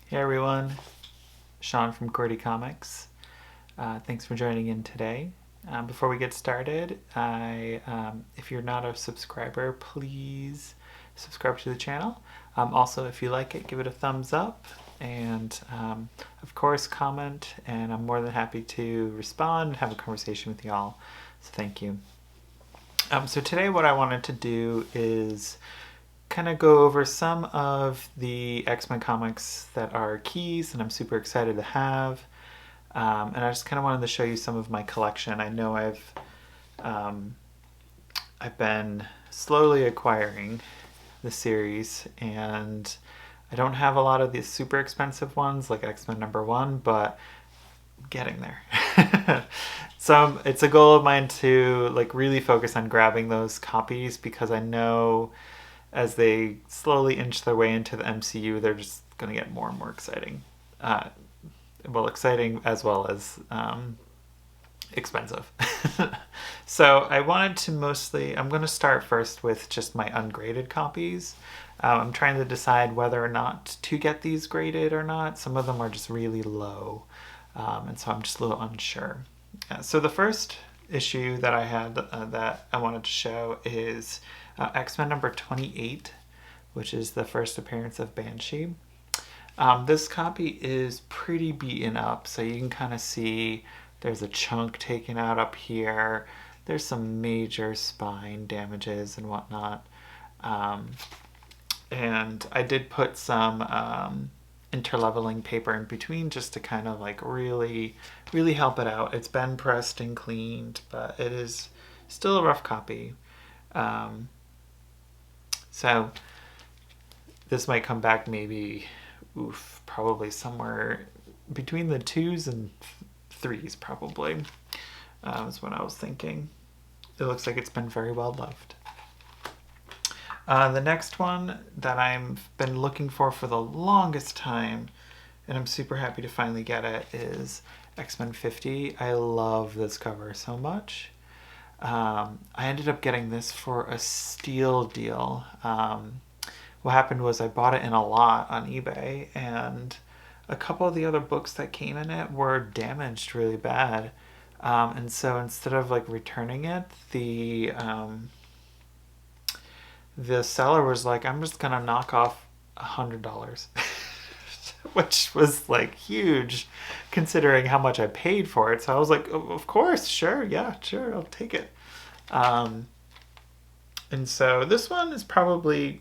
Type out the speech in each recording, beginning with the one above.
Hey everyone, Sean from QWERTY Comics. Thanks for joining in today. Before we get started, if you're not a subscriber, please subscribe to the channel. Also, if you like it, give it a thumbs up, and of course, comment. And I'm more than happy to respond and have a conversation with y'all. So thank you. So today, what I wanted to do is kind of go over some of the X-Men comics that are keys and I'm super excited to have. And I just kind of wanted to show you some of my collection. I know I've been slowly acquiring the series, and I don't have a lot of these super expensive ones like X-Men #1, but I'm getting there. So it's a goal of mine to really focus on grabbing those copies, because I know as they slowly inch their way into the MCU, they're just going to get more and more exciting. Exciting as well as expensive. So I wanted to I'm going to start first with just my ungraded copies. I'm trying to decide whether or not to get these graded or not. Some of them are just really low, and so I'm just a little unsure. So the first issue that I had that I wanted to show is X-Men #28, which is the first appearance of Banshee. This copy is pretty beaten up, so you can kind of see there's a chunk taken out up here. There's some major spine damages and whatnot. And I did put some interleveling paper in between just to kind of really help it out. It's been pressed and cleaned, but it is still a rough copy. So this might come back maybe, probably somewhere between the 2s and 3s probably, is what I was thinking. It looks like it's been very well loved. The next one that I've been looking for the longest time, and I'm super happy to finally get it, is X-Men 50. I love this cover so much. I ended up getting this for a steal deal. What happened was I bought it in a lot on eBay, and a couple of the other books that came in it were damaged really bad. And so instead of returning it, the seller was like, I'm just gonna knock off $100. Which was huge considering how much I paid for it. So I was like, of course, sure, yeah, sure, I'll take it. And so this one is probably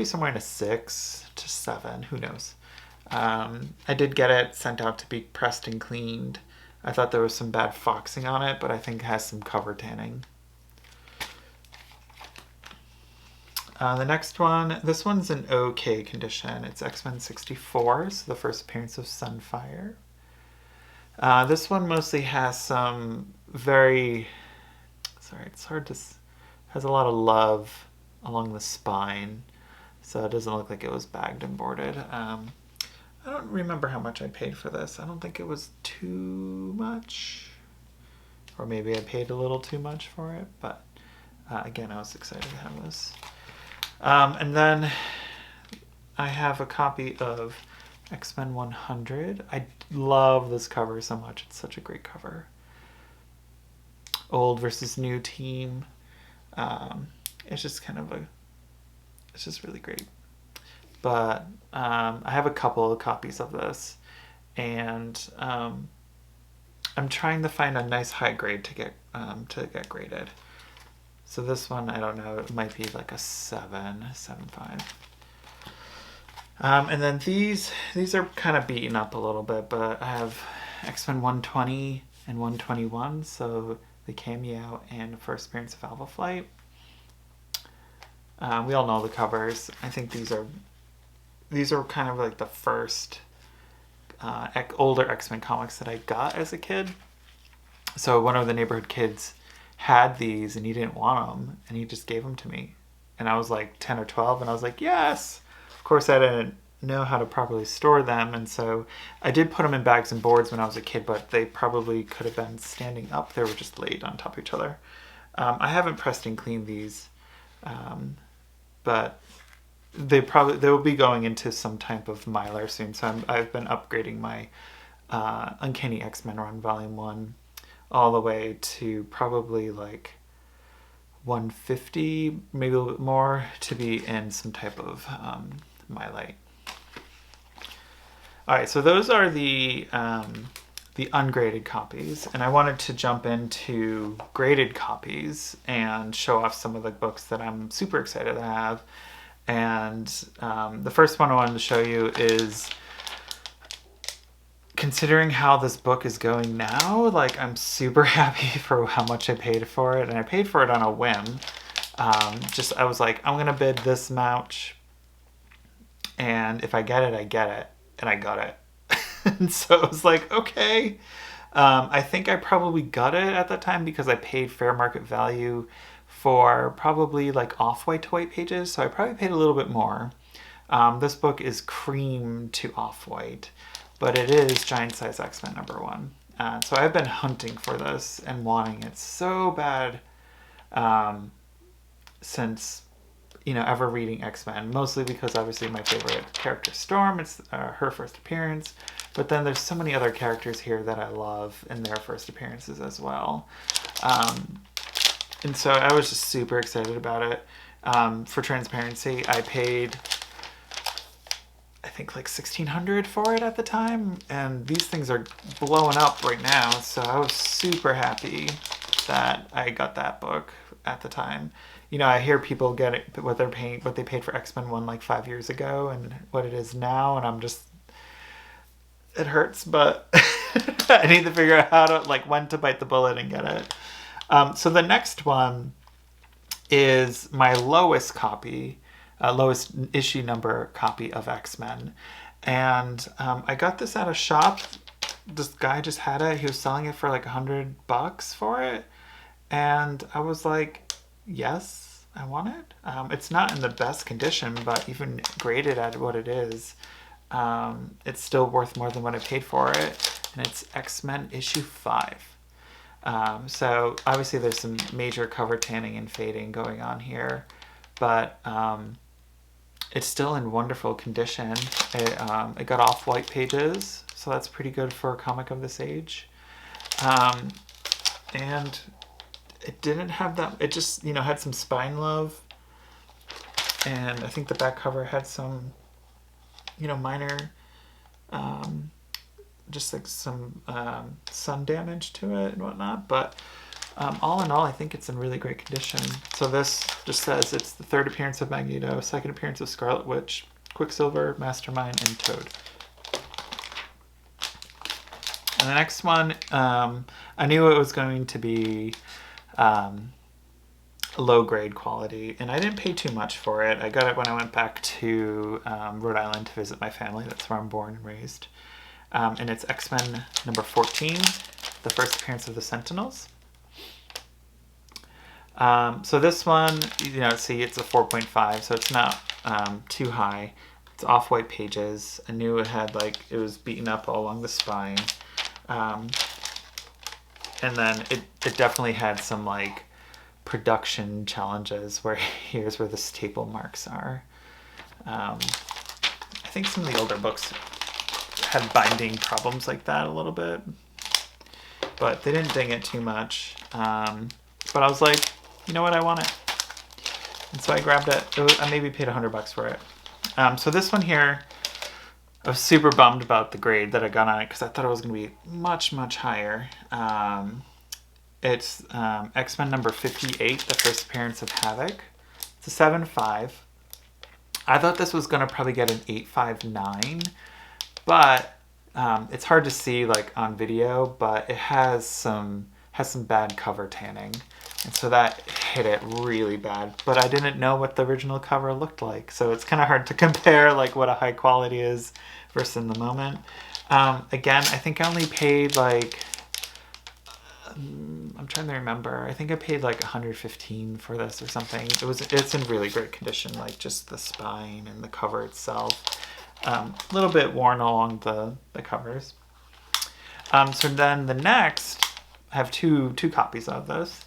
somewhere in a 6 to 7, who knows. I did get it sent out to be pressed and cleaned. I thought there was some bad foxing on it, but I think it has some cover tanning. The next one, this one's in okay condition. It's X-Men 64, so the first appearance of Sunfire. This one mostly has some has a lot of love along the spine, so it doesn't look like it was bagged and boarded. I don't remember how much I paid for this. I don't think it was too much, or maybe I paid a little too much for it, but again, I was excited to have this. And then I have a copy of X-Men 100. I love this cover so much. It's such a great cover. Old versus new team. It's just it's just really great. But I have a couple of copies of this, and I'm trying to find a nice high grade to get graded. So this one, I don't know, it might be like a 7.5. And then these are kind of beaten up a little bit, but I have X-Men 120 and 121, so the cameo and first appearance of Alpha Flight. We all know the covers. I think these are kind of the first older X-Men comics that I got as a kid. So one of the neighborhood kids had these and he didn't want them, and he just gave them to me, and I was 10 or 12, and I was like, yes. Of course, I didn't know how to properly store them, and so I did put them in bags and boards when I was a kid, but they probably could have been standing up. They were just laid on top of each other. I haven't pressed and cleaned these, but they will be going into some type of Mylar soon. So I've been upgrading my Uncanny X-Men run Volume 1 all the way to probably like 150, maybe a little bit more, to be in some type of Mylite. All right, so those are the ungraded copies, and I wanted to jump into graded copies and show off some of the books that I'm super excited to have. And the first one I wanted to show you is, considering how this book is going now, like, I'm super happy for how much I paid for it, and I paid for it on a whim. I was like, I'm gonna bid this much, and if I get it, I get it, and I got it. And so I was like, okay. I think I probably got it at that time because I paid fair market value for probably like off-white to white pages, so I probably paid a little bit more. This book is cream to off-white, but it is Giant Size X-Men #1. So I've been hunting for this and wanting it so bad since, ever reading X-Men, mostly because obviously my favorite character is Storm. It's her first appearance, but then there's so many other characters here that I love in their first appearances as well. And so I was just super excited about it. For transparency, I paid, I think, like $1,600 for it at the time, and these things are blowing up right now, so I was super happy that I got that book at the time. I hear people get it, what they paid for X-Men 1 like 5 years ago and what it is now, and I'm just, it hurts, but I need to figure out how to, like, when to bite the bullet and get it. So the next one is my lowest issue number copy of X-Men. And I got this at a shop. This guy just had it. He was selling it for like $100 for it. And I was like, yes, I want it. It's not in the best condition, but even graded at what it is, it's still worth more than what I paid for it. And it's X-Men issue 5. So obviously there's some major cover tanning and fading going on here, but it's still in wonderful condition. It got off-white pages, so that's pretty good for a comic of this age. And it didn't have that, it just, had some spine love, and I think the back cover had some, minor, just like some sun damage to it and whatnot, but all in all, I think it's in really great condition. So this just says it's the 3rd appearance of Magneto, 2nd appearance of Scarlet Witch, Quicksilver, Mastermind, and Toad. And the next one, I knew it was going to be low grade quality, and I didn't pay too much for it. I got it when I went back to Rhode Island to visit my family. That's where I'm born and raised. And it's X-Men number 14, the first appearance of the Sentinels. So this one, see, it's a 4.5, so it's not too high. It's off-white pages. I knew it had, it was beaten up all along the spine. And then it definitely had some, production challenges where here's where the staple marks are. I think some of the older books had binding problems like that a little bit, but they didn't ding it too much. But I was like, you know what, I want it. And so I grabbed it. I maybe paid $100 for it. So this one here, I was super bummed about the grade that I got on it because I thought it was going to be much, much higher. It's X-Men number 58, the first appearance of Havoc. It's a 7.5. I thought this was going to probably get an 8.59, but it's hard to see on video, but it has some bad cover tanning, and so that hit it really bad. But I didn't know what the original cover looked like, so it's kind of hard to compare what a high quality is versus in the moment. Again, I think I only paid I'm trying to remember. I think I paid $115 for this or something. It's in really great condition, just the spine and the cover itself. A little bit worn along the covers. So then the next, I have two copies of this.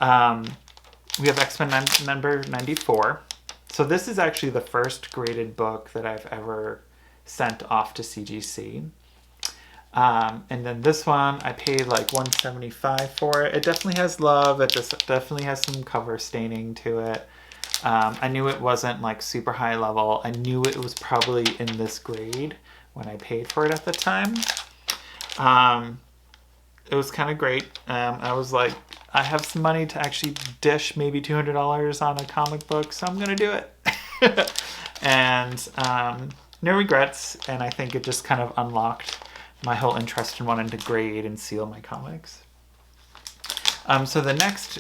We have X-Men number 94. So this is actually the first graded book that I've ever sent off to CGC. And then this one, I paid like $175 for it. It definitely has love. It just definitely has some cover staining to it. I knew it wasn't like super high level. I knew it was probably in this grade when I paid for it at the time. It was kind of great. I was like, I have some money to actually dish maybe $200 on a comic book, so I'm going to do it. And no regrets. And I think it just kind of unlocked my whole interest in wanting to grade and seal my comics. So the next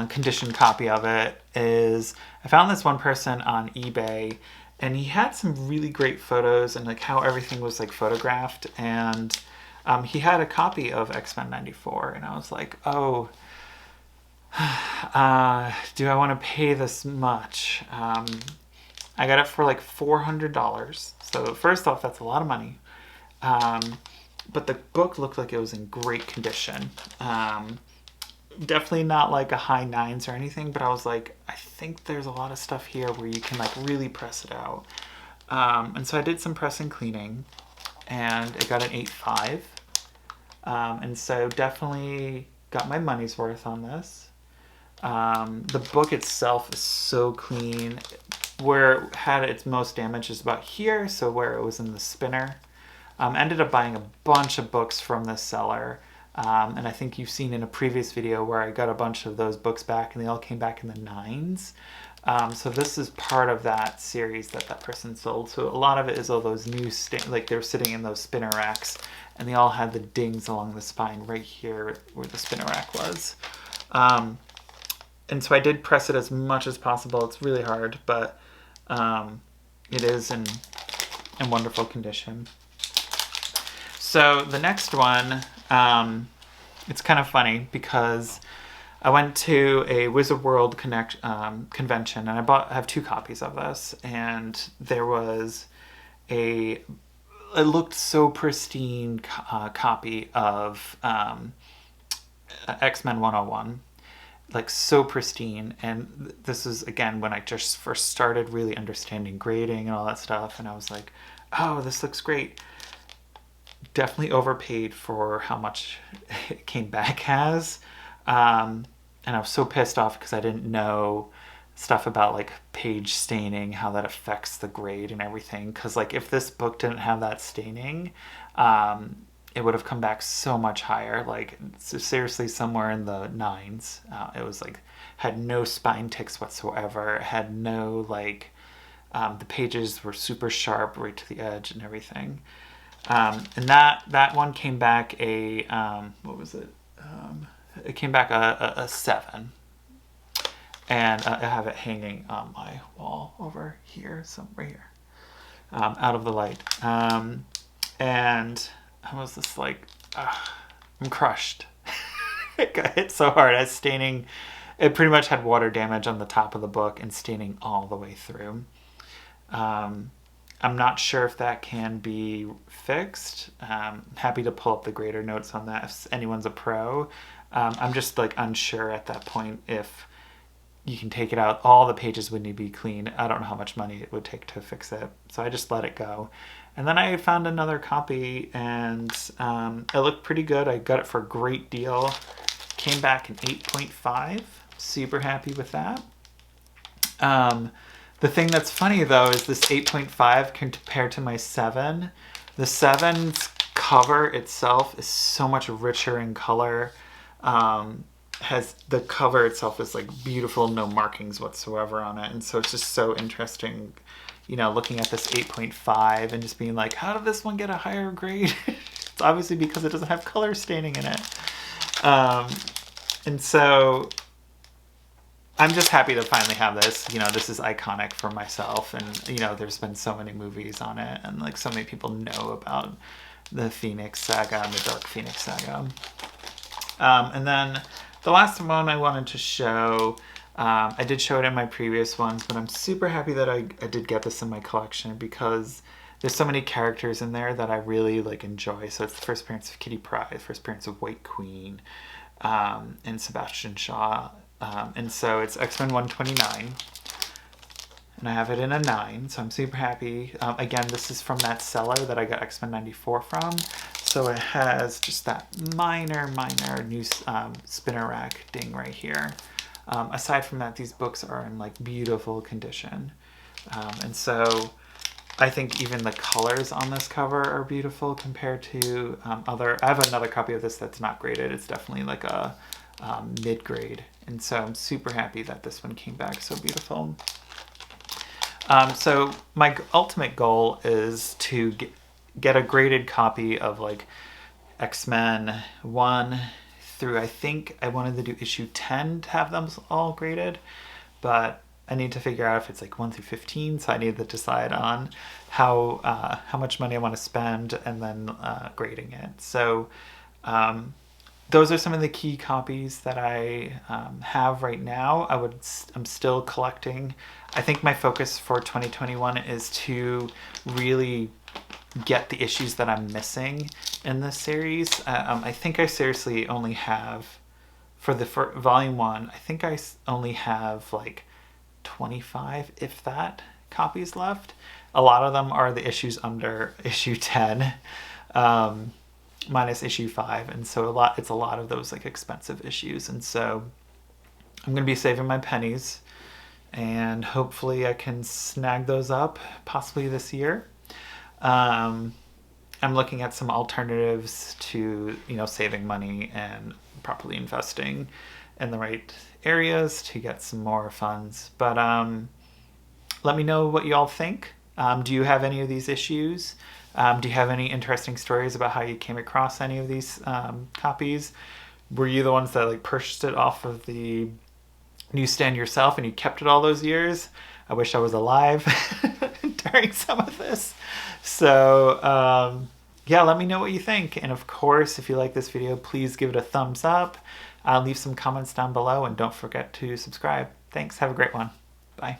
conditioned copy of it is, I found this one person on eBay, and he had some really great photos and like how everything was like photographed, and he had a copy of X-Men 94, and I was like, oh, do I want to pay this much? I got it for like $400. So first off, that's a lot of money. But the book looked like it was in great condition. Definitely not like a high nines or anything, but I was like, I think there's a lot of stuff here where you can like really press it out. And so I did some press and cleaning, and it got an 8.5. And so definitely got my money's worth on this. The book itself is so clean. Where it had its most damage is about here, so where it was in the spinner. Ended up buying a bunch of books from this seller. And I think you've seen in a previous video where I got a bunch of those books back, and they all came back in the 9s. So this is part of that series that person sold. So a lot of it is all those new, like they're sitting in those spinner racks, and they all had the dings along the spine right here where the spinner rack was. And so I did press it as much as possible. It's really hard, but it is in wonderful condition. So the next one, it's kind of funny because I went to a Wizard World convention, and I have 2 copies of this, and there was it looked so pristine copy of X-Men 101. Like so pristine. And this is again when I just first started really understanding grading and all that stuff, and I was like, oh, this looks great. Definitely overpaid for how much it came back as, and I was so pissed off because I didn't know stuff about like page staining, how that affects the grade and everything, because like if this book didn't have that staining, it would have come back so much higher, like seriously somewhere in the 9s. It was like, had no spine ticks whatsoever, had no like, the pages were super sharp right to the edge and everything. And that one came back a, what was it? It came back a 7. And I have it hanging on my wall over here, so right here, out of the light. And I was just like, I'm crushed. It got hit so hard. I was staining. It pretty much had water damage on the top of the book and staining all the way through. I'm not sure if that can be fixed. Happy to pull up the grader notes on that if anyone's a pro. I'm just like unsure at that point if you can take it out. All the pages would need to be clean. I don't know how much money it would take to fix it. So I just let it go. And then I found another copy, and it looked pretty good. I got it for a great deal. Came back an 8.5. Super happy with that. The thing that's funny though is this 8.5 compared to my 7. The 7's cover itself is so much richer in color. The cover itself is like beautiful, no markings whatsoever on it, and so it's just so interesting, looking at this 8.5 and just being like, how did this one get a higher grade? It's obviously because it doesn't have color staining in it. And so I'm just happy to finally have this. This is iconic for myself, and there's been so many movies on it, and like so many people know about the Phoenix Saga and the Dark Phoenix Saga. And then the last one I wanted to show, I did show it in my previous ones, but I'm super happy that I did get this in my collection because there's so many characters in there that I really like enjoy. So it's the first appearance of Kitty Pryde, the first appearance of White Queen, and Sebastian Shaw. And so it's X-Men 129. and I have it in a 9, so I'm super happy. Again, this is from that seller that I got X-Men 94 from, so it has just that minor new spinner rack ding right here. Aside from that, these books are in like beautiful condition, and so I think even the colors on this cover are beautiful compared to other. I have another copy of this that's not graded. It's definitely like a mid-grade, and so I'm super happy that this one came back so beautiful. So my ultimate goal is to get a graded copy of like X-Men 1 through, I think I wanted to do issue 10 to have them all graded, but I need to figure out if it's like 1 through 15, so I need to decide on how much money I want to spend and then grading it. So those are some of the key copies that I have right now. I'm still collecting. I think my focus for 2021 is to really get the issues that I'm missing in this series. I think I seriously only have, for volume 1, I think I only have like 25, if that, copies left. A lot of them are the issues under issue 10, minus issue 5, and so it's a lot of those like expensive issues, and so I'm gonna be saving my pennies, and hopefully I can snag those up possibly this year. I'm looking at some alternatives to, saving money and properly investing in the right areas to get some more funds. But let me know what you all think. Do you have any of these issues? Do you have any interesting stories about how you came across any of these copies? Were you the ones that like purchased it off of the newsstand yourself and you kept it all those years? I wish I was alive during some of this. So yeah, let me know what you think. And of course, if you like this video, please give it a thumbs up. Leave some comments down below and don't forget to subscribe. Thanks. Have a great one. Bye.